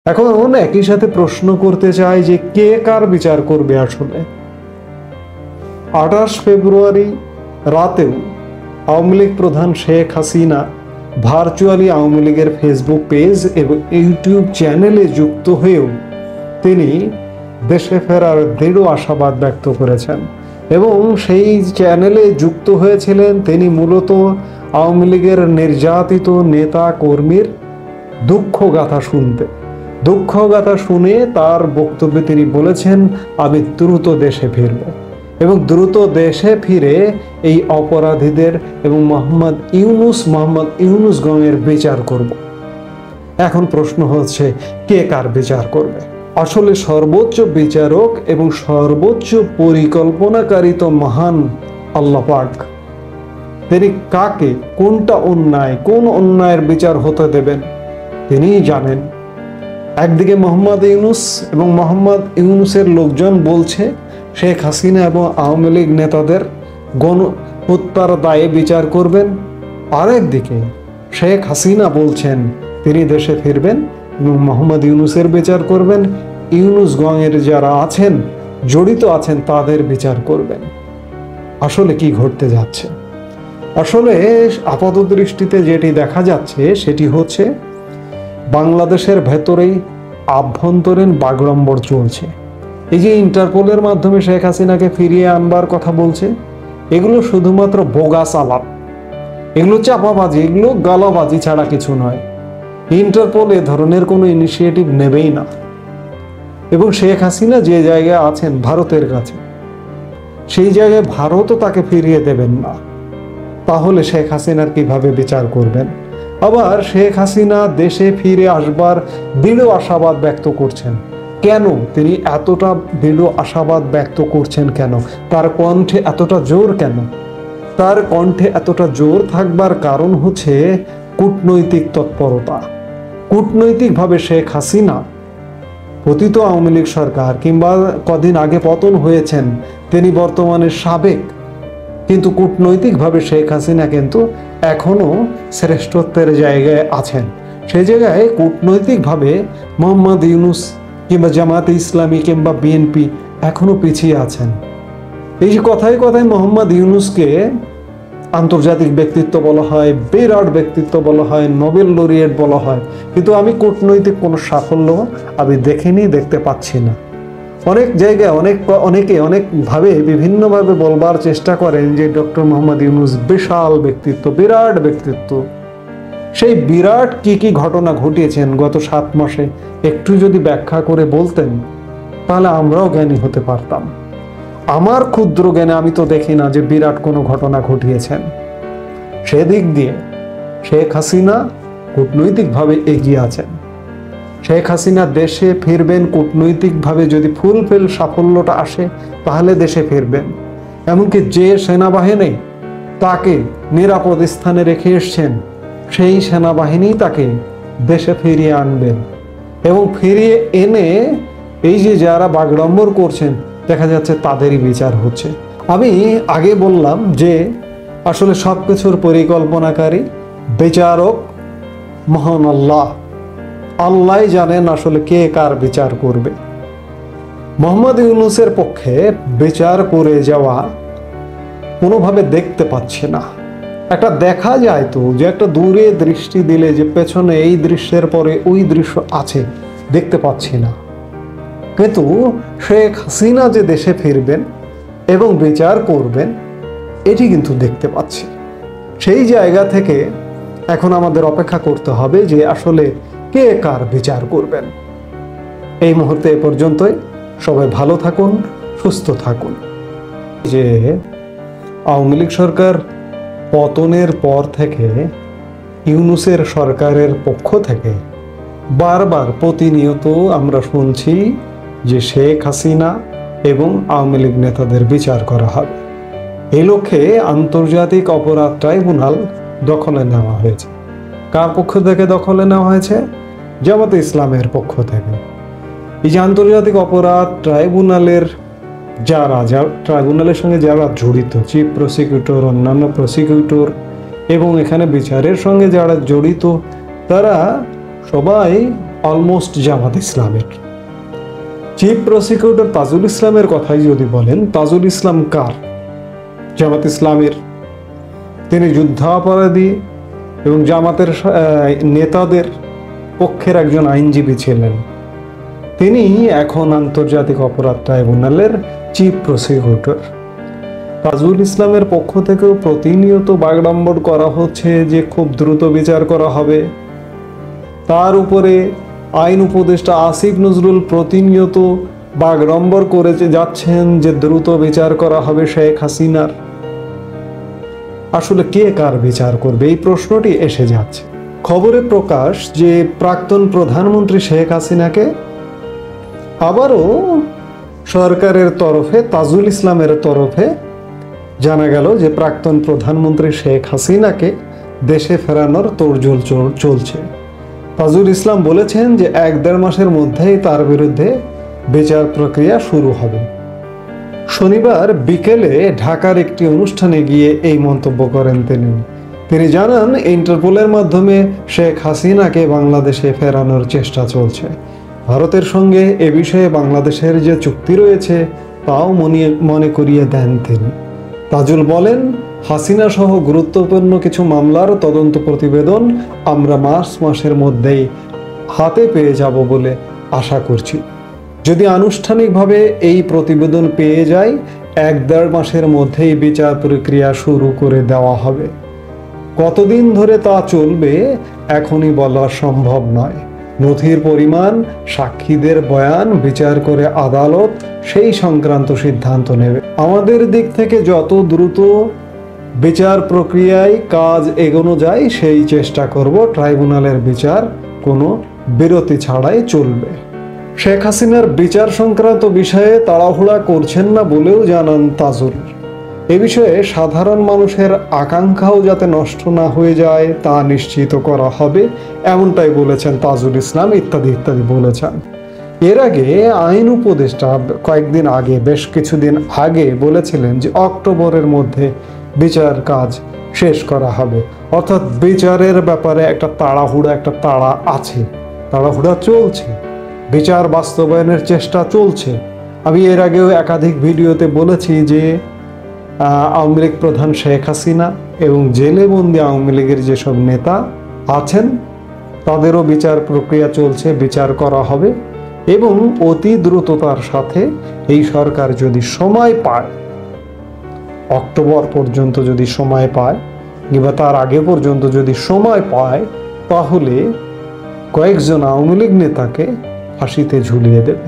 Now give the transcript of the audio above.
এখন একই সাথে প্রশ্ন করতে চাই যে কে কার বিচার করবে আসলে। 28 ফেব্রুয়ারি রাতেও আওয়ামী লীগ প্রধান শেখ হাসিনা ভার্চুয়ালি আওয়ামী লীগের ফেসবুক পেজ এবং ইউটিউব চ্যানেলে যুক্ত হয়েও তিনি দেশে ফেরার দৃঢ় আশাবাদ ব্যক্ত করেছেন এবং সেই চ্যানেলে যুক্ত হয়েছিলেন তিনি মূলত আওয়ামী লীগের নির্যাতিত নেতা কর্মীর দুঃখগাথা শুনে তার বক্তব্যে তিনি বলেছেন, আমি দ্রুত দেশে ফিরব এবং দ্রুত দেশে ফিরে এই অপরাধীদের এবং মোহাম্মদ ইউনুস গণের বিচার করব। এখন প্রশ্ন হচ্ছে কে কার বিচার করবে? আসলে সর্বোচ্চ বিচারক এবং সর্বোচ্চ পরিকল্পনাকারী তো মহান আল্লাহ পাক। তিনি কাকে কোন অন্যায়ের বিচার হতে দেবেন তিনিই জানেন। একদিকে মোহাম্মদ ইউনুস এবং মোহাম্মদ ইউনুসের লোকজন বলছে শেখ হাসিনা এবং আওয়ামী লীগ নেতাদের গণহত্যার দায়ে বিচার করবেন, আরেকদিকে শেখ হাসিনা বলছেন তিনি দেশে ফিরবেন এবং মোহাম্মদ ইউনুসের বিচার করবেন, ইউনুস গণের যারা জড়িত আছেন তাদের বিচার করবেন। আসলে কি ঘটতে যাচ্ছে? আসলে আপাত দৃষ্টিতে যেটি দেখা যাচ্ছে সেটি হচ্ছে বাংলাদেশের ভেতরেই আভ্যন্তরীণ বাগড়ম্বর চলছে। এই যে ইন্টারপোলের মাধ্যমে শেখ হাসিনাকে ফিরিয়ে আনবার কথা বলছে, এগুলো শুধুমাত্র বোগাস আলাপ, এগুলো চাপাবাজি, এগুলো গালাবাজি ছাড়া কিছু নয়। ইন্টারপোল এ ধরনের কোনো ইনিশিয়েটিভ নেবেই না এবং শেখ হাসিনা যে জায়গায় আছেন ভারতের কাছে, সেই জায়গায় ভারতও তাকে ফিরিয়ে দেবেন না। তাহলে শেখ হাসিনার কিভাবে বিচার করবেন? আবার শেখ হাসিনা দেশে ফিরে আসবার দৃঢ় আশাবাদ ব্যক্ত করছেন। কেন তিনি এতটা দৃঢ় আশাবাদ ব্যক্ত করছেন? কেন তার কণ্ঠে এতটা জোর? কেন তার কণ্ঠে এতটা জোর থাকবার কারণ হচ্ছে কূটনৈতিক তৎপরতা। কূটনৈতিকভাবে শেখ হাসিনা পতিত আওয়ামী লীগ সরকার কিংবা কদিন আগে পতন হয়েছেন তিনি বর্তমানে সাবেক, কিন্তু কূটনৈতিকভাবে শেখ হাসিনা কিন্তু এখনো শ্রেষ্ঠত্বের জায়গায় আছেন। সেই জায়গায় কূটনৈতিকভাবে মোহাম্মদ ইউনুস কিংবা জামাতে ইসলামী কিংবা বিএনপি এখনো পিছিয়ে আছেন। এই যে কথায় কথায় মোহাম্মদ ইউনুসকে আন্তর্জাতিক ব্যক্তিত্ব বলা হয়, বিরাট ব্যক্তিত্ব বলা হয়, নোবেল লরিয়েট বলা হয়, কিন্তু আমি কূটনৈতিক কোনো সাফল্য আমি দেখতে পাচ্ছি না। অনেক জায়গায় অনেকে অনেকভাবে বিভিন্নভাবে বলবার চেষ্টা করেন যে ডক্টর মোহাম্মদ ইউনুস বিশাল ব্যক্তিত্ব, বিরাট ব্যক্তিত্ব। সেই বিরাট কি ঘটনা ঘটিয়েছেন গত 7 মাসে একটু যদি ব্যাখ্যা করে বলতেন তাহলে আমরাও জ্ঞানী হতে পারতাম। আমার ক্ষুদ্র জ্ঞানে আমি তো দেখি না যে বিরাট কোনো ঘটনা ঘটিয়েছেন। সেদিক দিয়ে শেখ হাসিনা কূটনৈতিকভাবে এগিয়ে আছেন। শেখ হাসিনা দেশে ফিরবেন কূটনৈতিকভাবে যদি ফুলফিল সাফল্যটা আসে তাহলে দেশে ফিরবেন। এমনকি যে সেনাবাহিনী তাকে নিরাপদ স্থানে রেখে এসছেন সেই সেনাবাহিনী তাকে দেশে ফিরিয়ে আনবেন এবং ফিরিয়ে এনে এই যে যারা বাগড়ম্বর করছেন দেখা যাচ্ছে তাদেরই বিচার হচ্ছে। আমি আগে বললাম যে আসলে সবকিছুর পরিকল্পনাকারী বিচারক মহান আল্লাহ জানেন আসলে কে কার বিচার করবে। মোহাম্মদ ইউনুসের পক্ষে বিচার করে যাওয়া কোনোভাবে দেখতে পাচ্ছি না। একটা দেখা যায় তো যে একটা দূরে দৃষ্টি দিলে যে পেছনে এই দৃশ্যের পরে ওই দৃশ্য আছে, দেখতে পাচ্ছি না। কিন্তু শেখ হাসিনা যে দেশে ফিরবেন এবং বিচার করবেন এটি কিন্তু দেখতে পাচ্ছি। সেই জায়গা থেকে এখন আমাদের অপেক্ষা করতে হবে যে আসলে কে কার বিচার করবেন। এই মুহূর্তে এ পর্যন্তই। সবাই ভালো থাকুন, সুস্থ থাকুন। যে আওয়ামী লীগ সরকার পতনের পর থেকে ইউনুসের সরকারের পক্ষ থেকে বারবার প্রতিনিয়ত আমরা শুনছি যে শেখ হাসিনা এবং আওয়ামী লীগ নেতাদের বিচার করা হবে। এই লক্ষ্যে আন্তর্জাতিক অপরাধ ট্রাইব্যুনাল দখলে নেওয়া হয়েছে। কার পক্ষ থেকে দখলে নেওয়া হয়েছে? জামাতে ইসলামের পক্ষ থেকে। এই যে আন্তর্জাতিক অপরাধ ট্রাইব্যুনালের ট্রাইব্যুনালের সঙ্গে যারা জড়িত, চিফ প্রসিকিউটর, অন্যান্য প্রসিকিউটর এবং এখানে বিচারের সঙ্গে যারা জড়িত তারা সবাই অলমোস্ট জামাত ইসলামের। চিফ প্রসিকিউটর তাজুল ইসলামের কথাই যদি বলেন, তাজুল ইসলাম কার? জামাত ইসলামের। তিনি যুদ্ধাপরাধী এবং জামাতের নেতাদের পক্ষের একজন আইনজীবী ছিলেন। তিনি এখন আন্তর্জাতিক অপরাধ ট্রাইব্যুনালের চিফ প্রসিকিউটর। তাজুল ইসলামের পক্ষ থেকেও প্রতিনিয়ত বাগড়ম্বর করা হচ্ছে যে খুব দ্রুত বিচার করা হবে। তার উপরে আইন উপদেষ্টা আসিফ নজরুল প্রতিনিয়ত বাগড়ম্বর করে যাচ্ছেন যে দ্রুত বিচার করা হবে শেখ হাসিনার। আসলে কে কার বিচার করবে, এই প্রশ্নটি এসে যাচ্ছে। খবরে প্রকাশ যে প্রাক্তন প্রধানমন্ত্রী শেখ হাসিনাকে আবারও সরকারের তরফে, তাজুল ইসলামের তরফে জানা গেল যে প্রাক্তন প্রধানমন্ত্রী শেখ হাসিনাকে দেশে ফেরানোর তোড়জোড় চলছে। তাজুল ইসলাম বলেছেন যে 1-1.5 মাসের মধ্যেই তার বিরুদ্ধে বিচার প্রক্রিয়া শুরু হবে। শনিবার বিকেলে ঢাকার একটি অনুষ্ঠানে গিয়ে এই মন্তব্য করেন তিনি জানান, ইন্টারপোলের মাধ্যমে শেখ হাসিনাকে বাংলাদেশে ফেরানোর চেষ্টা চলছে। ভারতের সঙ্গে এ বিষয়ে বাংলাদেশের যে চুক্তি রয়েছে তাও মনে করিয়ে দেন তিনি। তাজুল বলেন, হাসিনা সহ গুরুত্বপূর্ণ কিছু মামলার তদন্ত প্রতিবেদন আমরা মার্চ মাসের মধ্যেই হাতে পেয়ে যাব বলে আশা করছি। যদি আনুষ্ঠানিকভাবে এই প্রতিবেদন পেয়ে যায়, 1-1.5 মাসের মধ্যেই বিচার প্রক্রিয়া শুরু করে দেওয়া হবে। কতদিন ধরে তা চলবে এখনই বলা সম্ভব নয়। নথির পরিমাণ, সাক্ষীদের বয়ান বিচার করে আদালত সেই সংক্রান্ত সিদ্ধান্ত নেবে। আমাদের দিক থেকে যত দ্রুত বিচার প্রক্রিয়ায় কাজ এগোনো যায় সেই চেষ্টা করব। ট্রাইব্যুনালের বিচার কোনো বিরতি ছাড়াই চলবে। শেখ হাসিনার বিচার সংক্রান্ত বিষয়ে তাড়াহুড়া করছেন না বলেও জানান তাজুল। এ বিষয়ে সাধারণ মানুষের আকাঙ্ক্ষাও যাতে নষ্ট না হয়ে যায় তা নিশ্চিত করা হবে, এমনটাই বলেছেন তাজুল ইসলাম ইত্যাদি বলেছেন। এর আগে আইন উপদেষ্টা কয়েকদিন আগে, বেশ কিছুদিন আগে বলেছিলেন যে অক্টোবরের মধ্যে বিচার কাজ শেষ করা হবে। অর্থাৎ বিচারের ব্যাপারে একটা তাড়া আছে, তাড়াহুড়া চলছে, বিচার বাস্তবায়নের চেষ্টা চলছে। আমি এর আগেও একাধিক ভিডিওতে বলেছি যে আওয়ামী লীগ প্রধান শেখ হাসিনা এবং জেলে বন্দি আওয়ামী লীগের যেসব নেতা আছেন তাদেরও বিচার প্রক্রিয়া চলছে, বিচার করা হবে এবং অতি দ্রুততার সাথে এই সরকার যদি সময় পায়, অক্টোবর পর্যন্ত যদি সময় পায় কিংবা তার আগে পর্যন্ত যদি সময় পায়, তাহলে কয়েকজন আওয়ামী লীগ নেতাকে ফাঁসিতে ঝুলিয়ে দেবে।